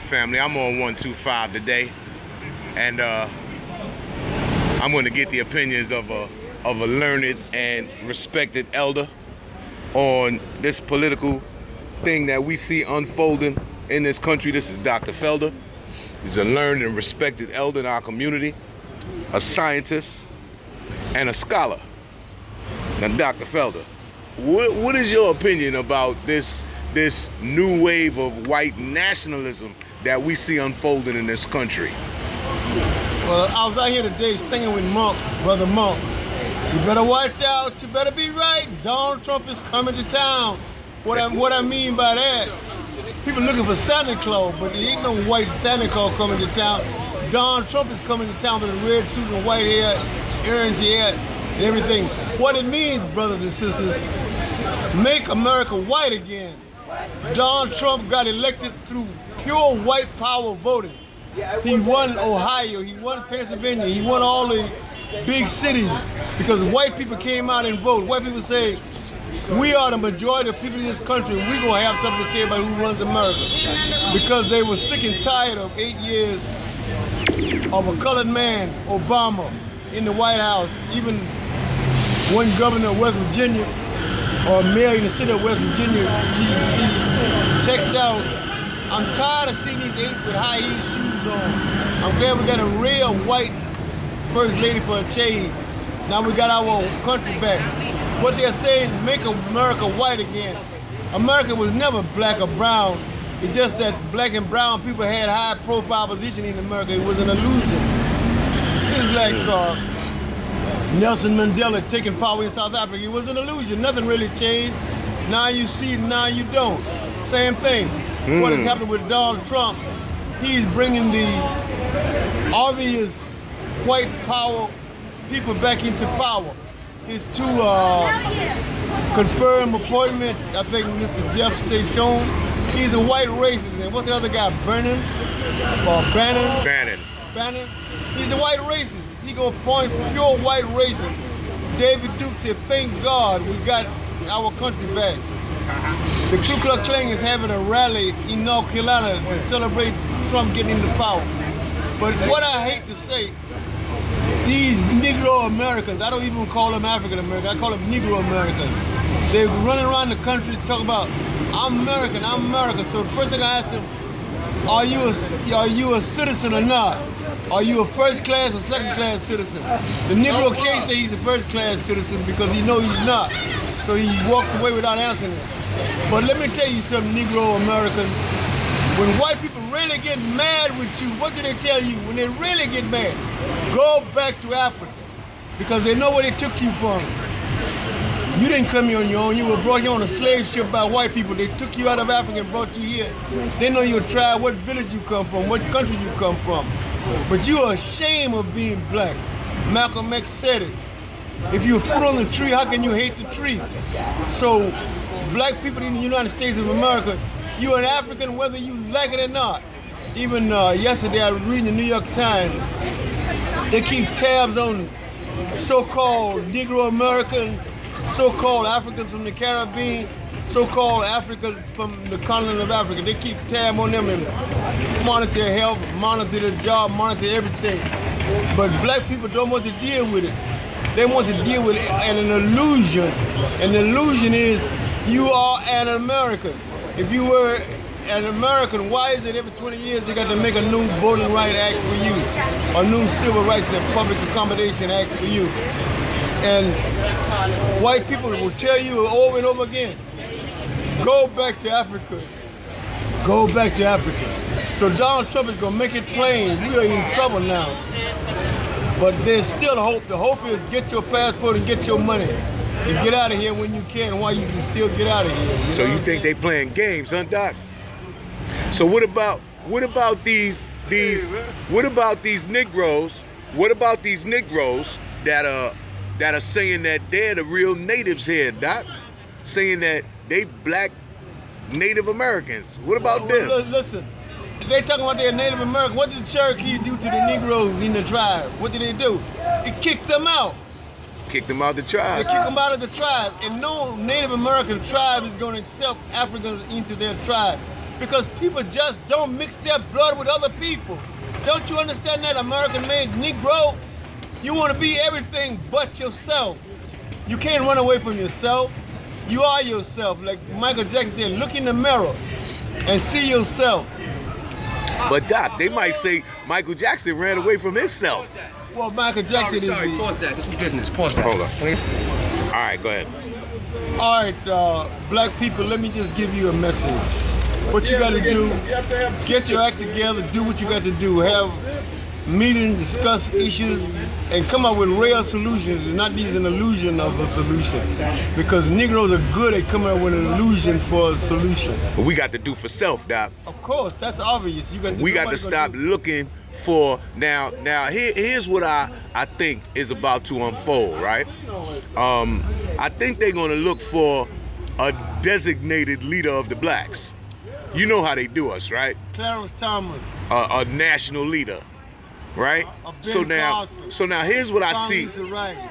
right, family, I'm on 125 today, and I'm going to get the opinions of a learned and respected elder on this political thing that we see unfolding in this country. This is Dr. Felder. He's a learned and respected elder in our community, a scientist, and a scholar. Now, Dr. Felder, what is your opinion about this new wave of white nationalism that we see unfolding in this country? Well, I was out here today singing with Monk, Brother Monk. You better watch out, you better be right. Donald Trump is coming to town. What I mean by that, people looking for Santa Claus, but there ain't no white Santa Claus coming to town. Donald Trump is coming to town with a red suit and white hair, orange hair, and everything. What it means, brothers and sisters, make America white again. Donald Trump got elected through pure white power voting. He won Ohio, he won Pennsylvania, he won all the big cities because white people came out and voted. White people say, we are the majority of people in this country, and we're going to have something to say about who runs America. Because they were sick and tired of 8 years of a colored man, Obama, in the White House. Even one governor of West Virginia, or mayor in the city of West Virginia, she texted out, I'm tired of seeing these eight with high heel shoes on. I'm glad we got a real white first lady for a change. Now we got our country back. What they're saying, make America white again. America was never black or brown. It's just that black and brown people had high profile position in America. It was an illusion. It's like Nelson Mandela taking power in South Africa. It was an illusion. Nothing really changed. Now you see, now you don't. Same thing. What is happening with Donald Trump, he's bringing the obvious white power people back into power. His two confirmed appointments, I think Mr. Jeff Sessions, he's a white racist. And what's the other guy, Bannon? Bannon. He's a white racist. He gonna appoint pure white racists. David Duke said, thank God we got our country back. The Ku Klux Klan is having a rally in North Carolina to celebrate Trump getting into power. But what I hate to say, these Negro Americans, I don't even call them African Americans, I call them Negro Americans. They're running around the country to talk about, I'm American, I'm American. So the first thing I ask them, are you a citizen or not? Are you a first class or second class citizen? The Negro can't say he's a first class citizen because he knows he's not. So he walks away without answering it. But let me tell you something, Negro American. When white people really get mad with you, what do they tell you? When they really get mad, go back to Africa. Because they know where they took you from. You didn't come here on your own. You were brought here on a slave ship by white people. They took you out of Africa and brought you here. They know your tribe, what village you come from, what country you come from. But you are ashamed of being black. Malcolm X said it. If you're fruit on the tree, how can you hate the tree? So, black people in the United States of America, you're an African whether you like it or not. Even yesterday I was reading the New York Times. They keep tabs on so-called Negro American, so-called Africans from the Caribbean, so-called Africans from the continent of Africa. They keep tab on them and monitor their health, monitor their job, monitor everything. But black people don't want to deal with it. They want to deal with an illusion. An illusion is you are an American. If you were an American, why is it every 20 years you got to make a new Voting Rights Act for you? A new Civil Rights and Public Accommodation Act for you? And white people will tell you over and over again, go back to Africa. Go back to Africa. So Donald Trump is going to make it plain. We are in trouble now. But there's still hope. The hope is get your passport and get your money. And get out of here when you can, while you can still get out of here. So you think they playing games, huh, Doc? So what about these Negroes? What about these Negroes that are saying that they're the real natives here, Doc? Saying that they black Native Americans. What about them? Listen, they talking about their Native American. What did the Cherokee do to the Negroes in the tribe? What did they do? They kicked them out. Kicked them out the tribe. They kicked them out of the tribe. And no Native American tribe is going to accept Africans into their tribe. because people just don't mix their blood with other people. Don't you understand that, American-made Negro? You want to be everything but yourself. You can't run away from yourself. You are yourself. Like Michael Jackson said, look in the mirror and see yourself. But Doc, they might say Michael Jackson ran away from himself. Well, Michael Jackson Sorry, is pause that. This is business. Pause that. Hold on. All right, go ahead. All right, black people, let me just give you a message. What you got to do, get your act together, do what you got to do. Have meetings, discuss issues, and come up with real solutions, and not these an illusion of a solution. Because Negroes are good at coming up with an illusion for a solution. But we got to do for self, Doc. Of course, that's obvious. We got to stop looking for now. Here's what I think is about to unfold, right? I think they're gonna look for a designated leader of the blacks. You know how they do us, right? Clarence Thomas. A national leader, right? So now here's what I see.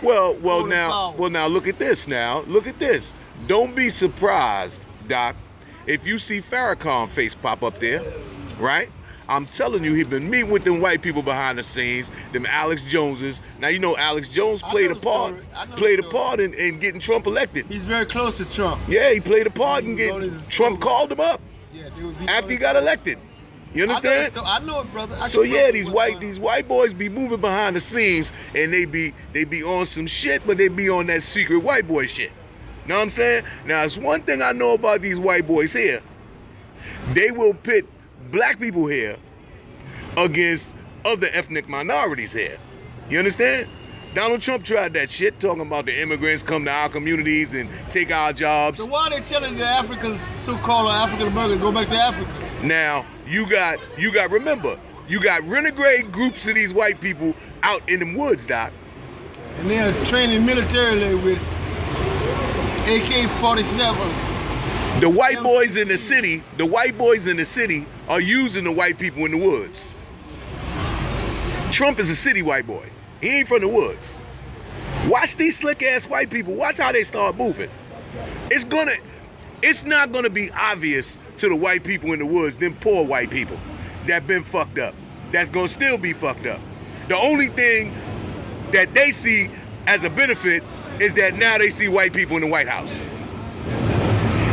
Well now look at this now. Look at this. Don't be surprised, Doc, if you see Farrakhan face pop up there, right? I'm telling you, he's been meeting with them white people behind the scenes, them Alex Joneses. Now you know Alex Jones played a part in getting Trump elected. He's very close to Trump. Yeah, he played a part in getting Trump called him up after he got elected. You understand? I know it, brother. So yeah, these white boys be moving behind the scenes, and they be on some shit, but they be on that secret white boy shit. Know what I'm saying? Now, it's one thing I know about these white boys here. They will pit black people here against other ethnic minorities here. You understand? Donald Trump tried that shit, talking about the immigrants come to our communities and take our jobs. So why are they telling the Africans, so-called African Americans, go back to Africa? Now, remember, you got renegade groups of these white people out in them woods, Doc. And they're training militarily with AK-47. The white boys in the city are using the white people in the woods. Trump is a city white boy. He ain't from the woods. Watch these slick ass white people. Watch how they start moving. It's not gonna be obvious to the white people in the woods, them poor white people that been fucked up. That's gonna still be fucked up. The only thing that they see as a benefit is that now they see white people in the White House.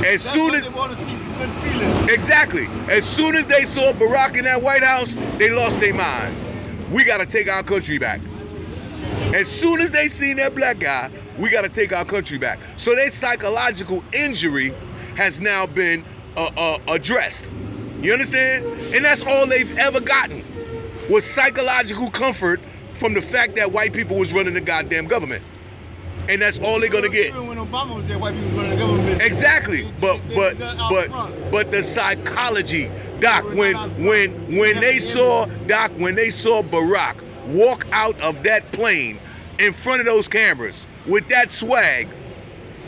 As soon as they want to see is good feeling. Exactly. As soon as they saw Barack in that White House, they lost their mind. We got to take our country back. As soon as they seen that black guy, we got to take our country back. So their psychological injury has now been addressed. You understand? And that's all they've ever gotten was psychological comfort from the fact that white people was running the goddamn government. And that's all they're gonna get. Even when Obama was there, white people was running the government. Exactly. But the psychology, Doc, when they saw Barack walk out of that plane in front of those cameras with that swag,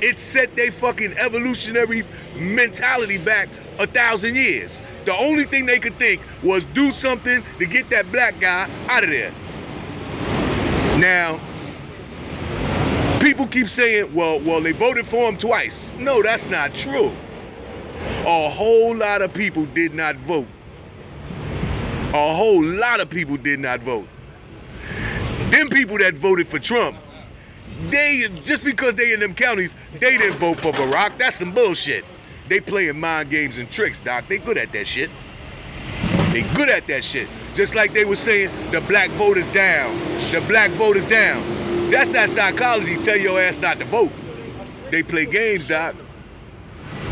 it set their fucking evolutionary mentality back 1,000 years. The only thing they could think was do something to get that black guy out of there. Now, people keep saying, well, they voted for him twice. No, that's not true. A whole lot of people did not vote. A whole lot of people did not vote. Them people that voted for Trump, just because they in them counties, they didn't vote for Barack. That's some bullshit. They playing mind games and tricks, Doc. They good at that shit. They good at that shit. Just like they were saying, the black vote is down. The black vote is down. That's that psychology, tell your ass not to vote. They play games, Doc.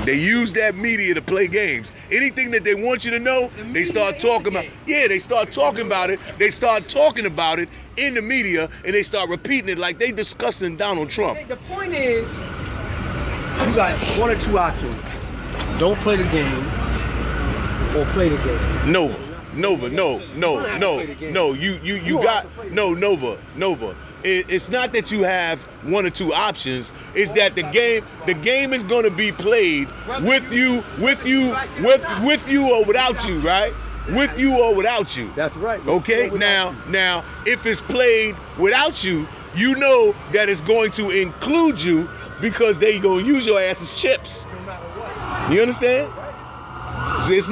They use that media to play games. Anything that they want you to know, they start talking about. Yeah, they start talking about it. They start talking about it in the media, and they start repeating it like they discussing Donald Trump. The point is, you got one or two options. Don't play the game, or play the game. Nova. It's not that you have one or two options. It's that the game is going to be played with you or without you, right? With you or without you. That's right. Okay. Now, if it's played without you, you know that it's going to include you because they gonna use your ass as chips. No matter what. You understand? It's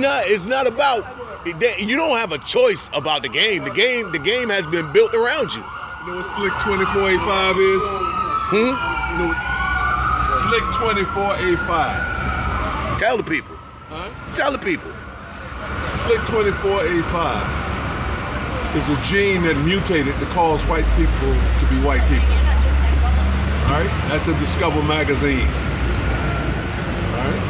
not about. You don't have a choice about the game. The game has been built around you. You know what Slick 2485 is? Hmm? You know what Slick 2485. Tell the people. Huh? Tell the people. Slick 2485 is a gene that mutated to cause white people to be white people. All right? That's in Discover magazine. All right?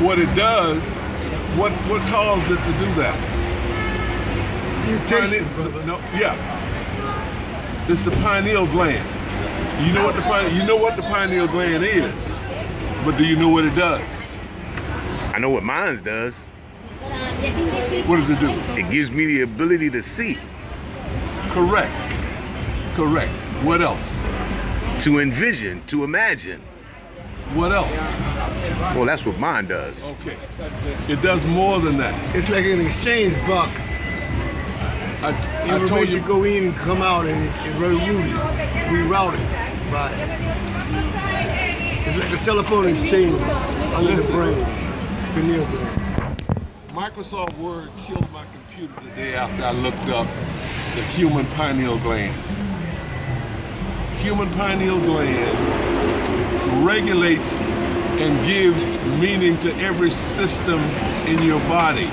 What it does, what caused it to do that? Mutation, brother. No, yeah. It's the pineal gland. You know what the pineal gland is, but do you know what it does? I know what mine does. What does it do? It gives me the ability to see, Correct. What else? to envision, to imagine. What else? Well, that's what mine does. Okay. It does more than that. It's like an exchange box. I told Information you. go in and come out and rerouted by it. It's like a telephone exchange under Listen. the brain, pineal gland. Microsoft Word killed my computer the day after I looked up the human pineal gland. Human pineal gland regulates and gives meaning to every system in your body.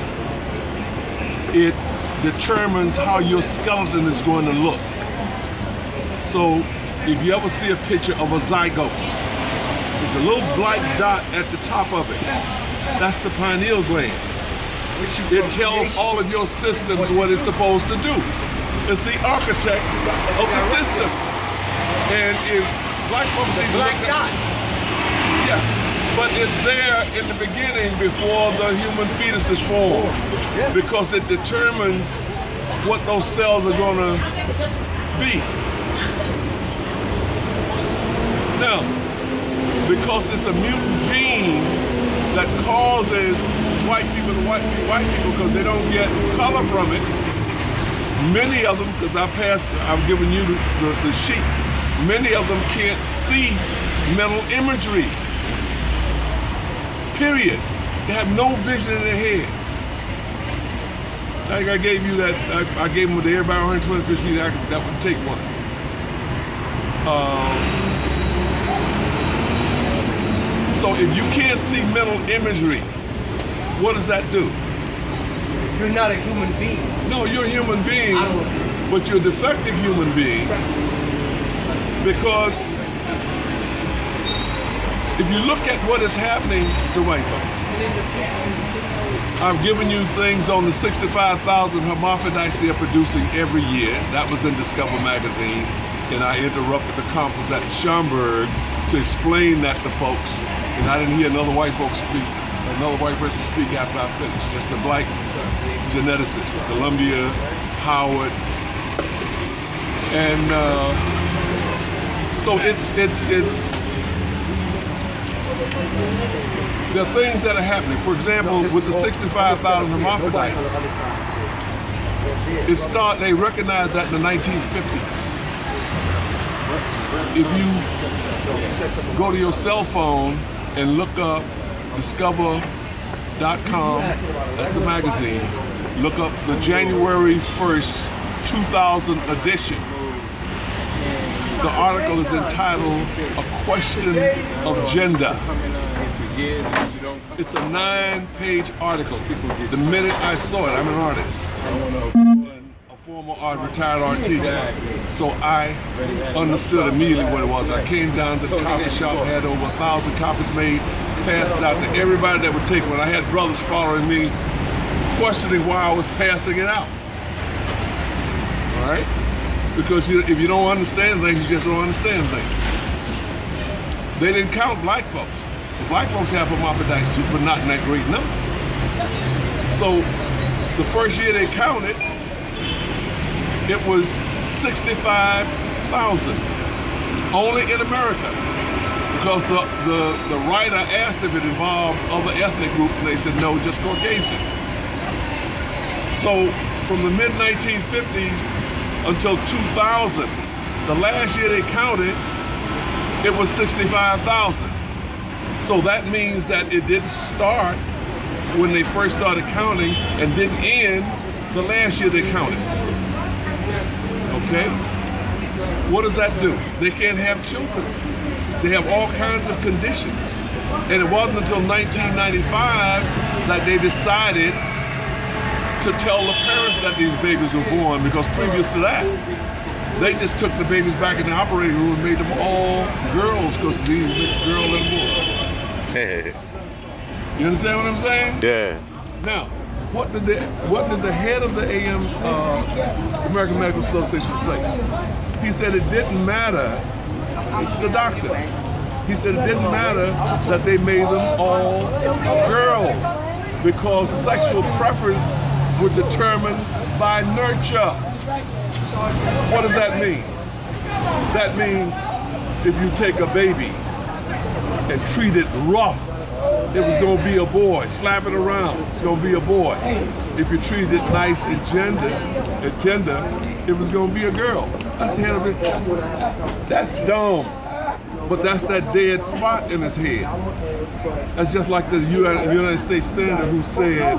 It determines how your skeleton is going to look. So if you ever see a picture of a zygote, there's a little black dot at the top of it. That's the pineal gland. It tells all of your systems what it's supposed to do. It's the architect of the system. And if black folks need to look at, yeah, but it's there in the beginning before the human fetus is formed, because it determines what those cells are going to be. Now, because it's a mutant gene that causes white people to be white people because they don't get color from it, many of them, because I've given you the sheet, many of them can't see mental imagery. Period. They have no vision in their head. Like I gave you that, I gave them with the everybody 125 feet, that would take one. So if you can't see mental imagery, what does that do? You're not a human being. No, you're a human being, but you're a defective human being, because if you look at what is happening to white folks, I've given you things on the 65,000 hermaphrodites they're producing every year. That was in Discover magazine, and I interrupted the conference at Schaumburg to explain that to folks, and I didn't hear another white person speak after I finished. Just a black geneticist from Columbia, Howard, and so it's there are things that are happening. For example, with the 65,000 hermaphrodites, they recognized that in the 1950s. If you go to your cell phone and look up discover.com, that's the magazine, look up the January 1st, 2000 edition. The article is entitled A Question of Gender. It's a 9-page article. The minute I saw it, I'm an artist, a former retired art teacher. So I understood immediately what it was. I came down to the copy shop, had over 1,000 copies made, passed it out to everybody that would take one. I had brothers following me, questioning why I was passing it out. All right? Because if you don't understand things, you just don't understand things. They didn't count black folks. The black folks have hermaphrodites too, but not in that great number. So the first year they counted, it was 65,000, only in America. Because the writer asked if it involved other ethnic groups, and they said no, just Caucasians. So from the mid-1950s until 2000, the last year they counted, it was 65,000. So that means that it didn't start when they first started counting and didn't end the last year they counted. Okay? What does that do? They can't have children. They have all kinds of conditions. And it wasn't until 1995 that they decided to tell the parents that these babies were born, because previous to that, they just took the babies back in the operating room and made them all girls because it's easy to make a girl and a boy. You understand what I'm saying? Yeah. Now, what did the head of the American Medical Association say? He said it didn't matter. It's the doctor. He said it didn't matter that they made them all girls because sexual preference were determined by nurture. What does that mean? That means if you take a baby and treat it rough, it was going to be a boy. Slap it around, it's going to be a boy. If you treat it nice and tender, it was going to be a girl. That's the head of it. That's dumb. But that's that dead spot in his head. That's just like the United States Senator who said,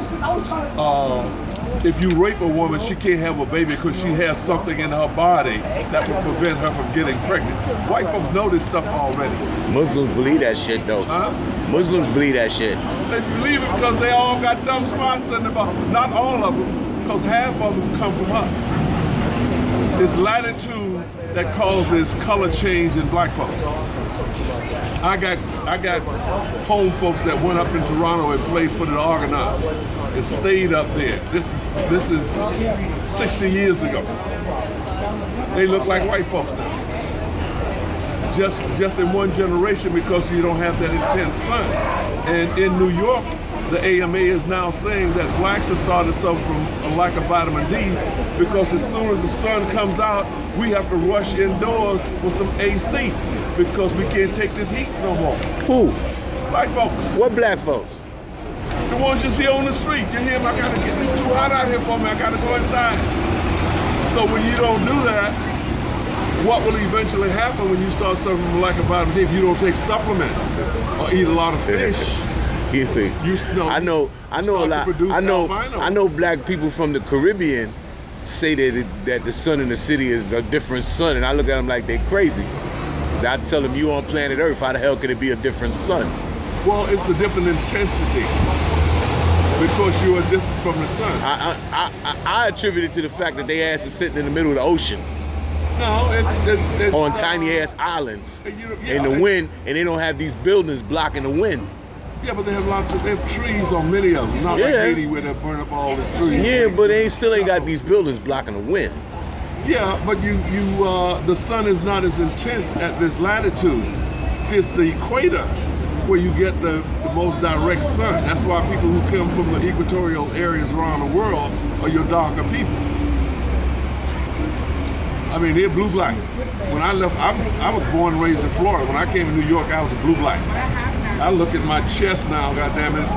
if you rape a woman, she can't have a baby because she has something in her body that will prevent her from getting pregnant. White folks know this stuff already. Muslims believe that shit though. Huh? Muslims believe that shit. They believe it because they all got dumb spots in them. Not all of them, because half of them come from us. It's latitude that causes color change in black folks. I got home folks that went up in Toronto and played for the Argonauts and stayed up there. This is 60 years ago. They look like white folks now. Just in one generation because you don't have that intense sun. And in New York, the AMA is now saying that blacks are starting to suffer from a lack of vitamin D because as soon as the sun comes out, we have to rush indoors for some AC because we can't take this heat no more. Who? Black folks. What black folks? The ones you see on the street. You hear them, I gotta get this too hot out here for me, I gotta go inside. So when you don't do that, what will eventually happen when you start suffering from a lack of vitamin D if you don't take supplements or eat a lot of fish? I know black people from the Caribbean say that the sun in the city is a different sun, and I look at them like they're crazy. I tell them, you on planet Earth, how the hell can it be a different sun? Well, it's a different intensity because you're a distance from the sun. I attribute it to the fact that they ass is sitting in the middle of the ocean. No, it's on tiny ass islands in the wind, and they don't have these buildings blocking the wind. Yeah, but they have trees on many of them. Not like Haiti where they burn up all the trees. Yeah, but they still ain't got these buildings blocking the wind. Yeah, but the sun is not as intense at this latitude. See, it's the equator where you get the most direct sun. That's why people who come from the equatorial areas around the world are your darker people. I mean, they're blue-black. When I left, I was born and raised in Florida. When I came to New York, I was a blue-black. I look at my chest now, goddammit.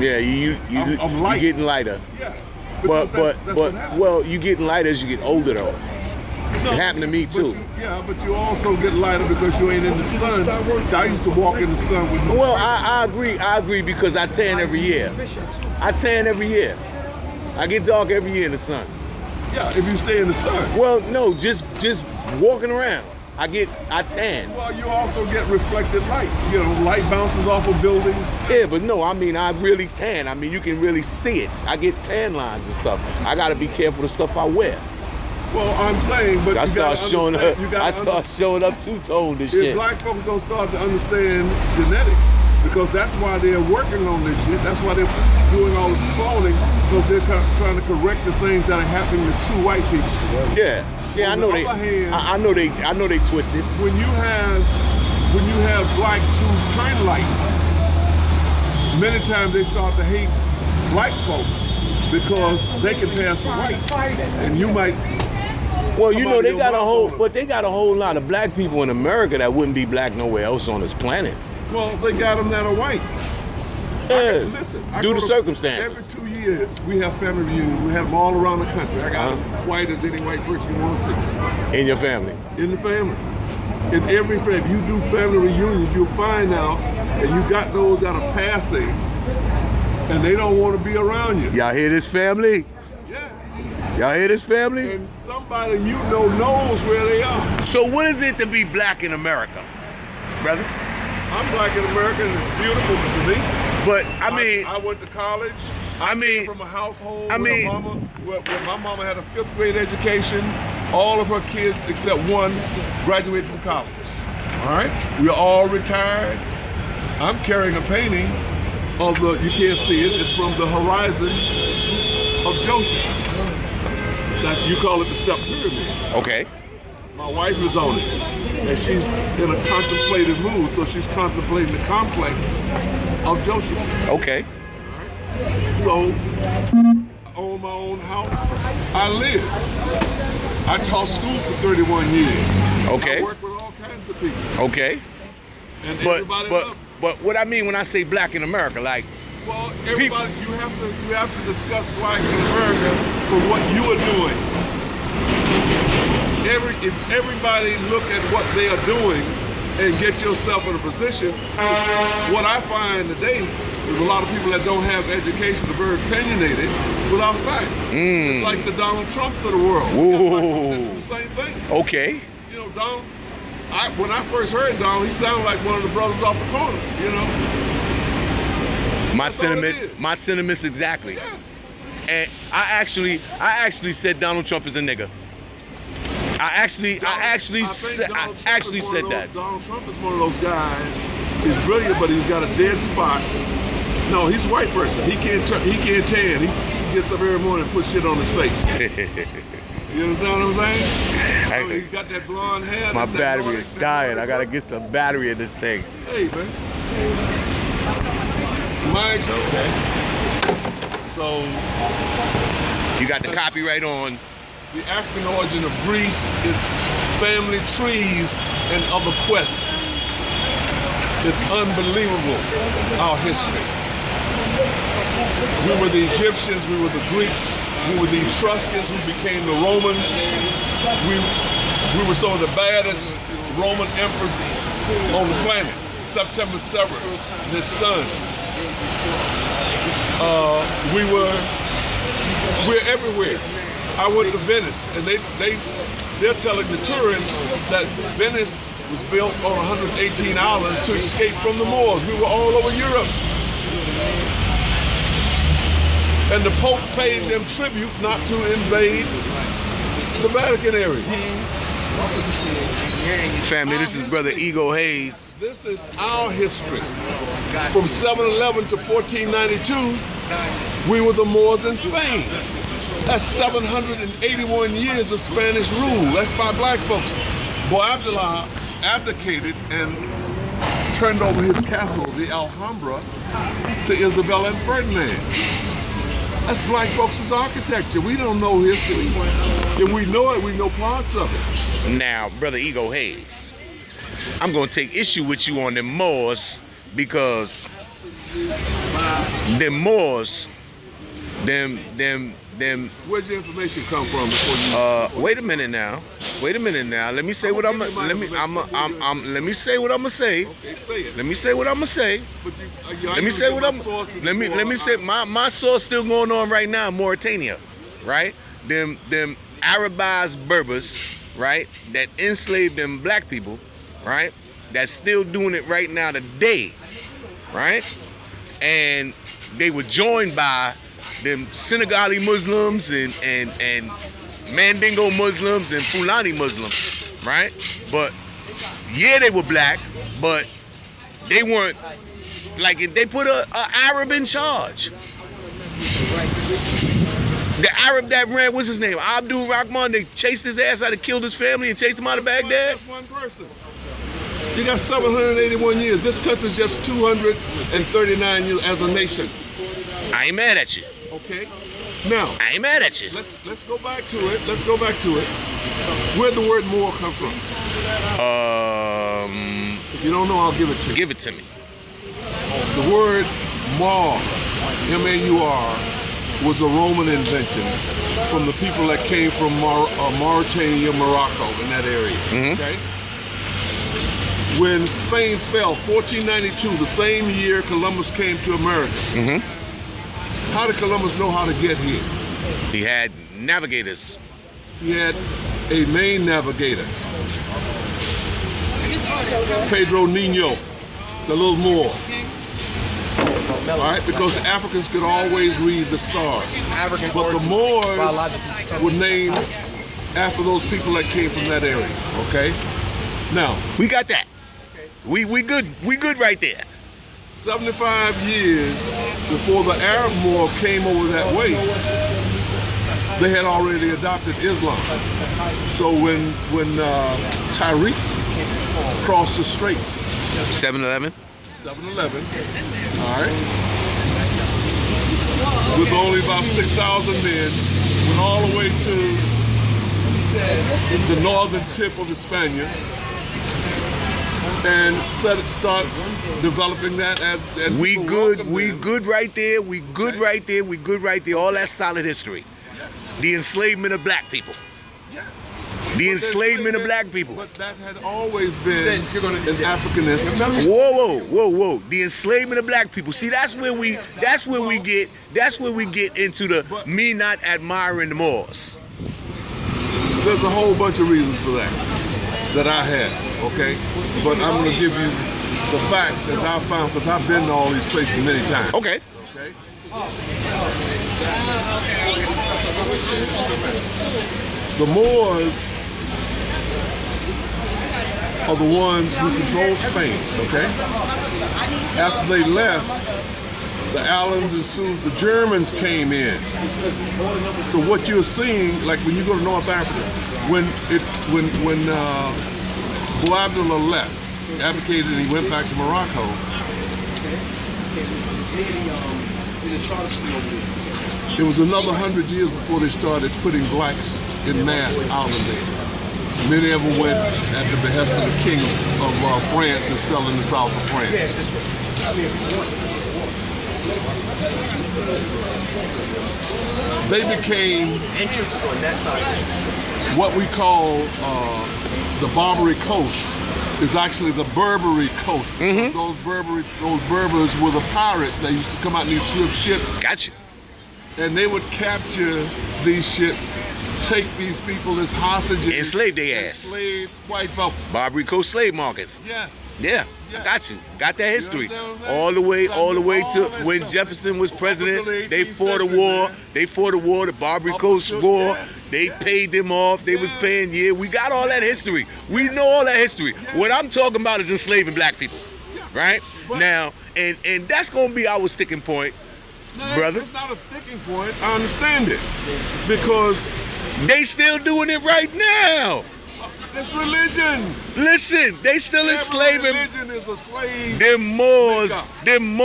Yeah, I'm light. You're getting lighter. Yeah. Well, you getting lighter as you get older, though. No, it happened to me too. But you also get lighter because you ain't in the sun. I used to walk in the sun with no. Well, I agree because I tan every year. I tan every year. I get dark every year in the sun. Yeah, if you stay in the sun. Well, no, just walking around. I tan. Well, you also get reflected light. You know, light bounces off of buildings. Yeah, but no, I mean, I really tan. I mean, you can really see it. I get tan lines and stuff. I gotta be careful of the stuff I wear. Well, I'm saying, but I start showing up two-toned and shit. If black folks don't start to understand genetics, because that's why they're working on this shit. That's why they're doing all this cloning, because they're trying to correct the things that are happening to true white people. Yeah, I know they. I know they twisted. When you have blacks who turn light, many times they start to hate black folks because they can pass for white, and you might. Well, you know, they got a whole lot of black people in America that wouldn't be black nowhere else on this planet. Well, they got them that are white. Yeah. Listen, due to circumstances. Every 2 years, we have family reunions. We have them all around the country. I got white as any white person you want to see. In your family? In the family. In every family. If you do family reunions, you'll find out And you got those that are passing, and they don't want to be around you. Y'all hear this, family? Yeah. Y'all hear this, family? And somebody you know knows where they are. So what is it to be black in America, brother? I'm black in America, and it's beautiful to me. But I mean, I went to college. I mean, From a household I mean, where my mama had a 5th grade education. All of her kids except one graduated from college. All right, we're all retired. I'm carrying a painting of the, you can't see it, it's from the horizon of Joseph. You call it the step pyramid. okay. My wife is on it, and she's in a contemplative mood, so she's contemplating the complex of Joseph. Okay. So, I own my own house. I live. I taught school for 31 years. Okay. I work with all kinds of people. Okay. And But everybody loves me. but what I mean when I say black in America, like, Well, everybody, you have to discuss black in America for what you are doing. If everybody look at what they are doing and get yourself in a position, what I find today is a lot of people that don't have education are very opinionated without facts. It's like the Donald Trumps of the world. Whoa. The same thing. okay. You know, Donald, when I first heard Donald, he sounded like one of the brothers off the corner, you know? My That's all it sentiments, is. my sentiments exactly. Yes. And I actually said Donald Trump is a nigga. I actually said that. Donald Trump is one of those guys. He's brilliant, but he's got a dead spot. No, he's a white person. He can't tan. He gets up every morning and puts shit on his face. You understand what I'm saying? So he's got that blonde hair. My that battery Nordic- is dying. I gotta get some battery in this thing. Hey, man. Mike's okay. So You got the copyright on. the African origin of Greece is family trees and other quests. It's unbelievable, our history. We were the Egyptians, we were the Greeks, we were the Etruscans who became the Romans. We were some of the baddest Roman emperors on the planet. September Severus, his son. We're everywhere. I went to Venice, and they're telling the tourists that Venice was built on 118 islands to escape from the Moors. We were all over Europe. And the Pope paid them tribute not to invade the Vatican area. Family, this is Brother Ego Hayes. This is our history. From 711 to 1492, we were the Moors in Spain. That's 781 years of Spanish rule. That's by black folks. Boy, Abdullah abdicated and turned over his castle, the Alhambra, to Isabella and Ferdinand. That's black folks' architecture. We don't know history. If we know it, we know parts of it. Now, Brother Ego Hayes, I'm gonna take issue with you on them Moors because them Moors, them. Where'd your information come from before you? Wait a minute now. Let me say what I'm. Let me say what I'm gonna say. Okay, say it. Let me say what I'm gonna say. But Let me say what I'm. Let me say my source still going on right now in Mauritania, right? Them Arabized Berbers, right? That enslaved them black people, right? That's still doing it right now today, right? And they were joined by them Senegali Muslims and Mandingo Muslims and Fulani Muslims, right? But yeah, they were black, but they weren't like they put a Arab in charge. The Arab that ran, what's his name? Abdul Rahman. They chased his ass out and killed his family and chased him out of Baghdad. That's one person. You got 781 years. This country's just 239 years as a nation. I ain't mad at you. Okay. Now, I ain't mad at you. let's go back to it. Let's go back to it. Where'd the word Moor come from? If you don't know, I'll give it to you. Give it to me. The word Maur, M-A-U-R, was a Roman invention from the people that came from Mauritania, Morocco, in that area. Mhm. Okay. when Spain fell, 1492, the same year Columbus came to America. How did Columbus know how to get here? He had navigators. He had a main navigator, Pedro Nino, the little Moor. All right, because Africans could always read the stars. But the Moors were named after those people that came from that area, okay? Now, We got that. We good right there. 75 years before the Arab Moor came over that way, they had already adopted Islam. So when Tariq crossed the straits, 7-Eleven. 7-Eleven, all right, with only about 6,000 men, went all the way to the northern tip of Hispania, and start developing that as We people good. welcomed We them. good right there. We good right there. We good right there. All that solid history. The enslavement of black people. Yes. The But enslavement of black people. But that had always been an African institution. Whoa. The enslavement of black people. See, that's where we get into the me not admiring the Moors. There's a whole bunch of reasons for that I have, okay? But I'm gonna give you the facts as I found, because I've been to all these places many times. Okay. Okay? The Moors are the ones who control Spain, okay? After they left, the Allens and Sioux, the Germans came in. So what you're seeing, like when you go to North Africa, when Boabdillah left, abdicated, and he went back to Morocco, it was another 100 years before they started putting blacks in mass out of there. Many of them went at the behest of the king of France and selling the south of France. They became what we call the Barbary Coast is actually the Berberi Coast. Because those Berbers were the pirates that used to come out in these swift ships. Gotcha. And they would capture these ships, take these people as hostages, Enslave their ass. Enslave white folks. Barbary Coast slave markets. Yes. Yeah, Yes. I got you. Got that history. You understand what I'm saying? All the way All to that when stuff. Jefferson was president. Up until the They fought a 18th war. century, They fought a war, the Barbary Up Coast until- War. yes, They yes. paid them off. They was Yes. paying. Yeah, we got all that history. We know all that history. Yes. What I'm talking about is enslaving black people, Yeah. right? But- Now, and that's gonna be our sticking point, No, brother. it's not a sticking point. I understand it. Because They still doing it right now. it's religion. Listen, they still Every enslaving. religion is a slave. Them Moors, Makeup. them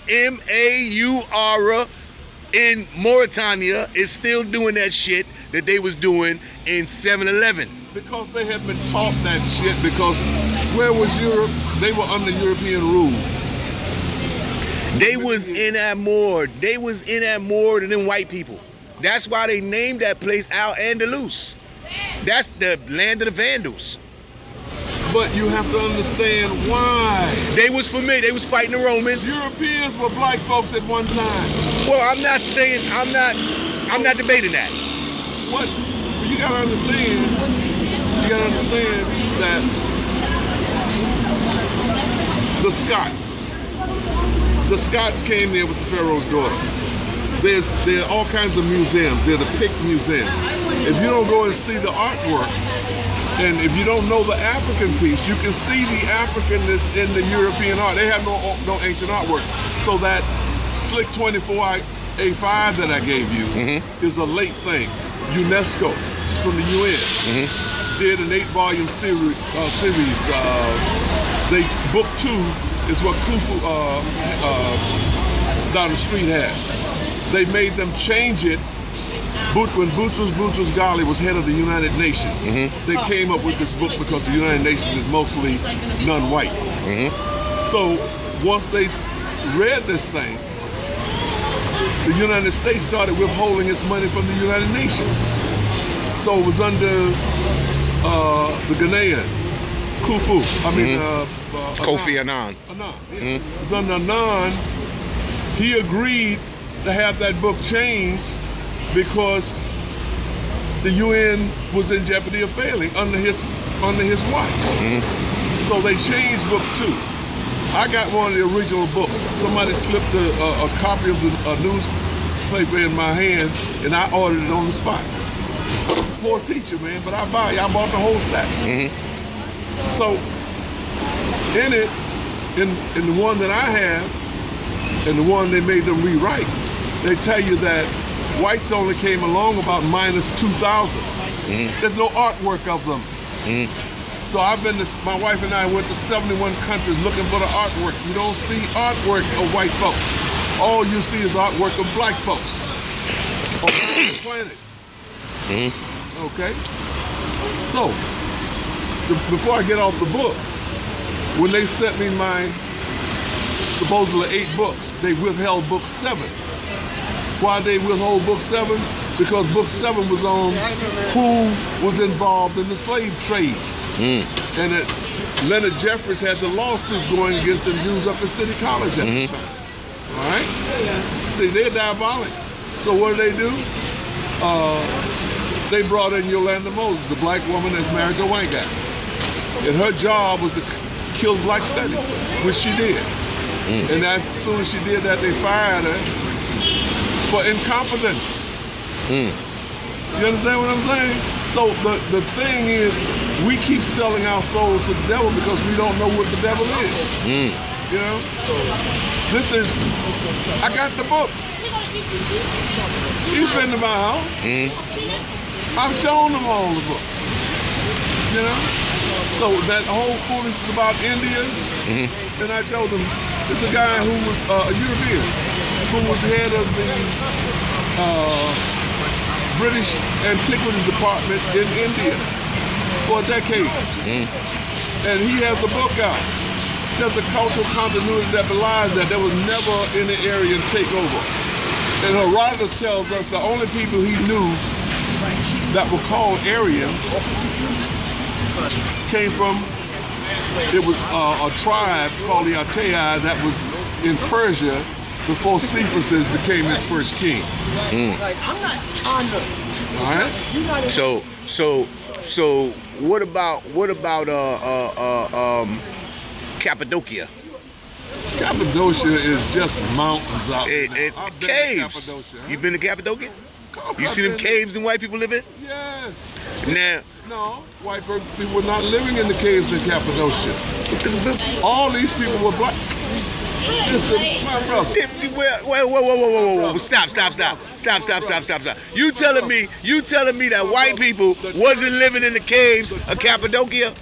M-A-U-R in Mauritania is still doing that shit that they was doing in 7-Eleven. Because they had been taught that shit. Because where was Europe? They were under European rule. They was in that more. They was in that more than them white people. That's why they named that place Al-Andalus. That's the land of the Vandals. But you have to understand why. They was familiar. They was fighting the Romans. Europeans were black folks at one time. Well, I'm not debating that. What you gotta understand that the Scots came there with the Pharaoh's daughter. There are all kinds of museums. They're the Pict museums. If you don't go and see the artwork, and if you don't know the African piece, you can see the Africanness in the European art. They have no ancient artwork. So that Slick 24A5 that I gave you is a late thing. UNESCO from the UN did an 8-volume series. Book 2 is what Khufu down the street has. They made them change it. When Boutros Ghali was head of the United Nations, they came up with this book because the United Nations is mostly non-white. So once they read this thing, the United States started withholding its money from the United Nations. So it was under the Ghanaian, Khufu. I mean, Kofi Annan. Annan. Yeah. It was under Annan. He agreed to have that book changed because the UN was in jeopardy of failing under his watch. So they changed book 2. I got one of the original books. Somebody slipped a copy of the newspaper in my hand, and I ordered it on the spot. Poor teacher, man, but I bought the whole set. So in it, in the one that I have, and the one they made them rewrite, they tell you that whites only came along about minus 2,000. There's no artwork of them. So my wife and I went to 71 countries looking for the artwork. You don't see artwork of white folks. All you see is artwork of black folks on the planet. Okay? So, before I get off the book, when they sent me my supposedly 8 books, they withheld book 7. Why they withhold book 7? Because book 7 was on who was involved in the slave trade. And Leonard Jeffries had the lawsuit going against them Jews up at City College at the time. All right? See, they're diabolic. So what do? They brought in Yolanda Moses, a black woman that's married to a white guy. And her job was to kill black studies, which she did. And as soon as she did that, they fired her for incompetence. You understand what I'm saying? So the thing is, we keep selling our souls to the devil because we don't know what the devil is. You know? So I got the books. He's been to my house. I've shown him all the books. You know? So that whole foolishness about India, and I told him, it's a guy who was a European, who was head of the British Antiquities Department in India for a decade. And he has a book out. There's a cultural continuity that belies that there was never any Aryan takeover. And Herodotus tells us the only people he knew that were called Aryans came from, it was a tribe called the Atai that was in Persia before Cephesus became its first king. All right. So what about Cappadocia? Cappadocia is just mountains out there. I've been caves. To Cappadocia, huh? You been to Cappadocia? You see them caves and white people live in? Yes. Now, no, white people were not living in the caves in Cappadocia. All these people were black. Listen, my brother. Whoa. Stop. You telling me that white people wasn't living in the caves of Cappadocia?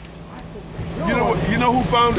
You know who founded